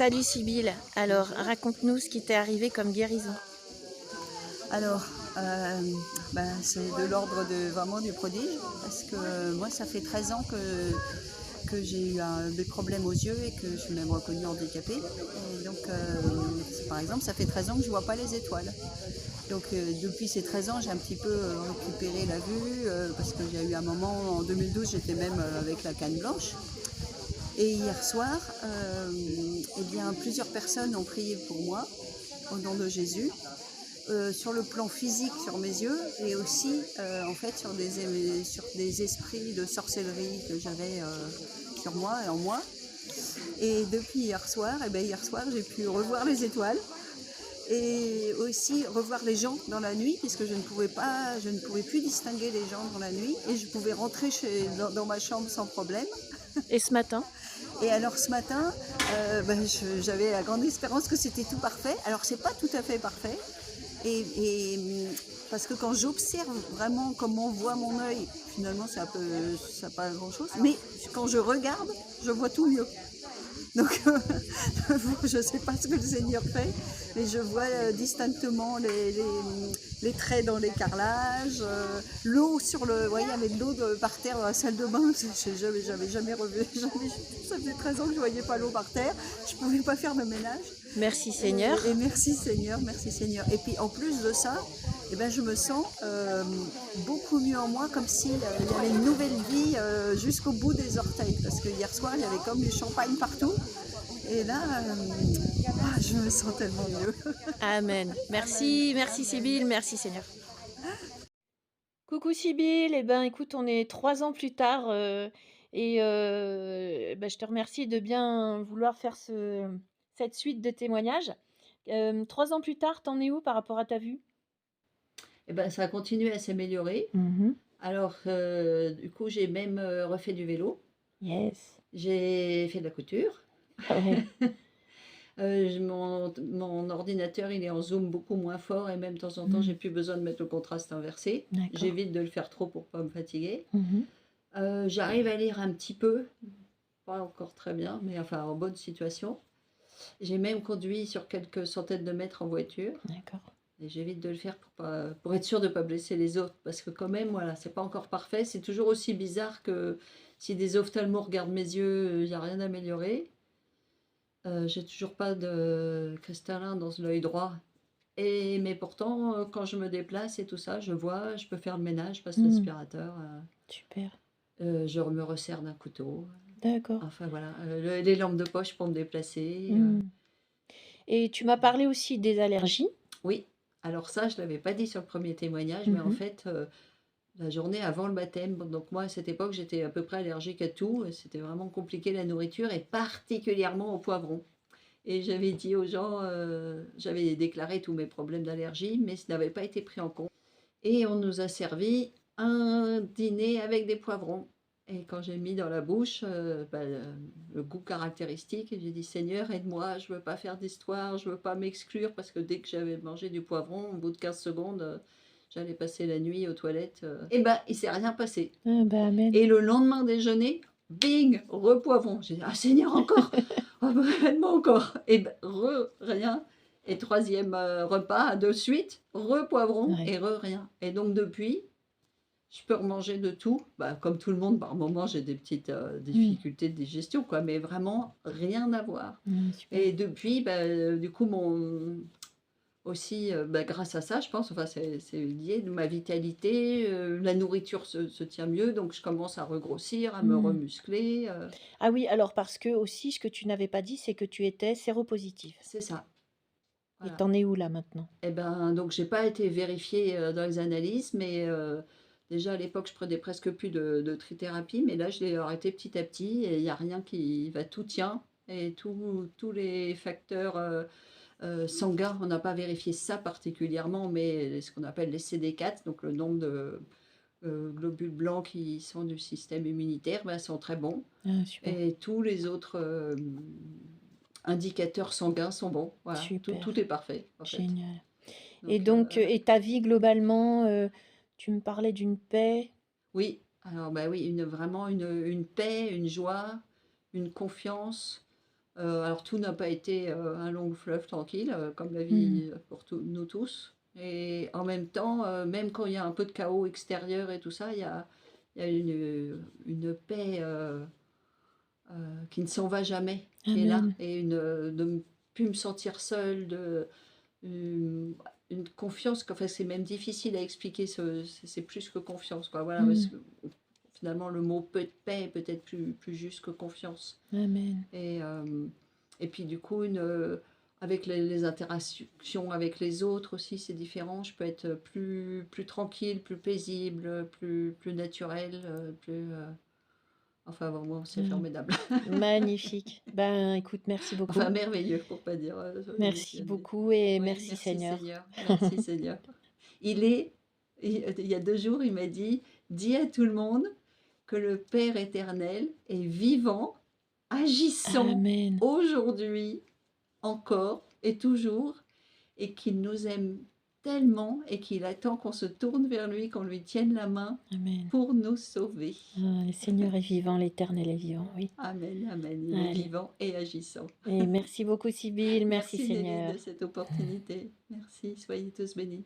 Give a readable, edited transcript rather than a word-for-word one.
Salut Sibylle, alors raconte-nous ce qui t'est arrivé comme guérison. Alors, euh, c'est de l'ordre de vraiment du prodige, parce que moi, ça fait 13 ans que j'ai eu des problèmes aux yeux et que je suis même reconnue handicapée. Et donc, par exemple, ça fait 13 ans que je ne vois pas les étoiles. Donc, depuis ces 13 ans, j'ai un petit peu récupéré la vue, parce que j'ai eu un moment, en 2012, j'étais même avec la canne blanche. Et hier soir, eh bien, plusieurs personnes ont prié pour moi, au nom de Jésus. Sur le plan physique sur mes yeux et aussi en fait sur des esprits de sorcellerie que j'avais sur moi et en moi. Et depuis hier soir j'ai pu revoir les étoiles et aussi revoir les gens dans la nuit, puisque je ne pouvais plus distinguer les gens dans la nuit et je pouvais rentrer dans ma chambre sans problème. Et ce matin? Et alors ce matin, j'avais la grande espérance que c'était tout parfait. Alors c'est pas tout à fait parfait. Parce que quand j'observe vraiment comment voit mon œil, finalement ça n'a pas grand chose. Mais quand je regarde, je vois tout mieux. Donc je ne sais pas ce que le Seigneur fait, mais je vois distinctement les traits dans les carrelages, l'eau sur le. Ouais, il y avait de l'eau par terre dans la salle de bain. J'avais jamais revu. Ça faisait 13 ans que je ne voyais pas l'eau par terre. Je ne pouvais pas faire de ménage. Merci Seigneur. Et merci Seigneur, merci Seigneur. Et puis en plus de ça, eh ben, je me sens beaucoup mieux en moi, comme s'il y avait une nouvelle vie jusqu'au bout des orteils. Parce que hier soir, il y avait comme du champagne partout. Et là, je me sens tellement mieux. Amen. Merci, merci Sibylle, merci Seigneur. Coucou Sibylle, eh ben écoute, on est 3 ans plus tard je te remercie de bien vouloir faire cette suite de témoignages. 3 ans plus tard, t'en es où par rapport à ta vue? Et ben, ça a continué à s'améliorer. Alors, du coup, j'ai même refait du vélo. Yes. J'ai fait de la couture. Ouais. Mon ordinateur, il est en zoom beaucoup moins fort et même de temps en temps, j'ai plus besoin de mettre le contraste inversé. D'accord. J'évite de le faire trop pour pas me fatiguer. Mhm. J'arrive à lire un petit peu, pas encore très bien, mais enfin en bonne situation. J'ai même conduit sur quelques centaines de mètres en voiture. D'accord. Et j'évite de le faire pour être sûr de ne pas blesser les autres. Parce que quand même, voilà, c'est pas encore parfait. C'est toujours aussi bizarre que si des ophtalmos regardent mes yeux, il n'y a rien d'améliorer. J'ai toujours pas de cristallin dans l'œil droit. Mais pourtant, quand je me déplace et tout ça, je vois, je peux faire le ménage, je passe l'aspirateur. Super. Je me resserre d'un couteau. D'accord. Enfin voilà, les lampes de poche pour me déplacer. Et tu m'as parlé aussi des allergies. Oui, alors ça, je ne l'avais pas dit sur le premier témoignage, mais en fait, la journée avant le baptême, donc moi à cette époque, j'étais à peu près allergique à tout. C'était vraiment compliqué la nourriture et particulièrement au poivron. Et j'avais dit aux gens, j'avais déclaré tous mes problèmes d'allergie, mais ce n'avait pas été pris en compte. Et on nous a servi un dîner avec des poivrons. Et quand j'ai mis dans la bouche le goût caractéristique, j'ai dit Seigneur, aide-moi, je ne veux pas faire d'histoire, je ne veux pas m'exclure, parce que dès que j'avais mangé du poivron, au bout de 15 secondes, j'allais passer la nuit aux toilettes. Et il ne s'est rien passé. Amen. Et le lendemain déjeuner, bing, repoivron. J'ai dit ah Seigneur, encore, aide-moi encore. Et rien. Et troisième repas de suite, repoivron et rien. Et donc depuis, je peux remanger de tout. Comme tout le monde, par moment, j'ai des petites difficultés de digestion, quoi, mais vraiment rien à voir. Et depuis, du coup, aussi, grâce à ça, je pense, enfin, c'est lié de ma vitalité, la nourriture se tient mieux, donc je commence à regrossir, à me remuscler. Ah oui, alors parce que aussi, ce que tu n'avais pas dit, c'est que tu étais séropositif. C'est ça. Et Voilà. t'en es où là maintenant? Donc j'ai pas été vérifiée dans les analyses, mais déjà à l'époque je prenais presque plus de trithérapie, mais là je l'ai arrêté petit à petit et il n'y a rien qui va, tout tient. Et tous les facteurs sanguins, on n'a pas vérifié ça particulièrement, mais ce qu'on appelle les CD4, donc le nombre de globules blancs qui sont du système immunitaire, sont très bons. Ah, super. Et tous les autres indicateurs sanguins sont bons. Voilà, tout est parfait. En Génial. fait. Et donc, et ta vie globalement, tu me parlais d'une paix? Oui, alors oui, vraiment une paix, une joie, une confiance. Alors tout n'a pas été, un long fleuve tranquille, comme la Mmh. vie, pour nous tous et en même temps, même quand il y a un peu de chaos extérieur et tout ça, il y a une paix, qui ne s'en va jamais, qui est là Amen. et de ne plus me sentir seule, une une confiance qu'enfin c'est même difficile à expliquer c'est plus que confiance quoi, voilà, parce Mmh. que finalement le mot peut paix est peut-être plus juste que confiance Amen. et et puis du coup avec les interactions avec les autres aussi, c'est différent. Je peux être plus tranquille, plus paisible, plus naturelle, enfin vraiment c'est Mmh. formidable. Magnifique. Ben, écoute, merci beaucoup. Enfin merveilleux pour pas dire, Merci émotionné. beaucoup et Oui, merci merci Seigneur. Seigneur, merci Seigneur. Il est il y a 2 jours, il m'a dit: «Dis à tout le monde que le Père éternel est vivant, agissant Amen. aujourd'hui, encore et toujours et qu'il nous aime tellement et qu'il attend qu'on se tourne vers lui, qu'on lui tienne la main Amen. pour nous sauver». Ah, le Seigneur est vivant, l'Éternel est vivant, oui. Amen, amen. Il est Allez. vivant et agissant. Et merci beaucoup Sibylle, merci Merci Nelly de Seigneur. cette opportunité. Merci, soyez tous bénis.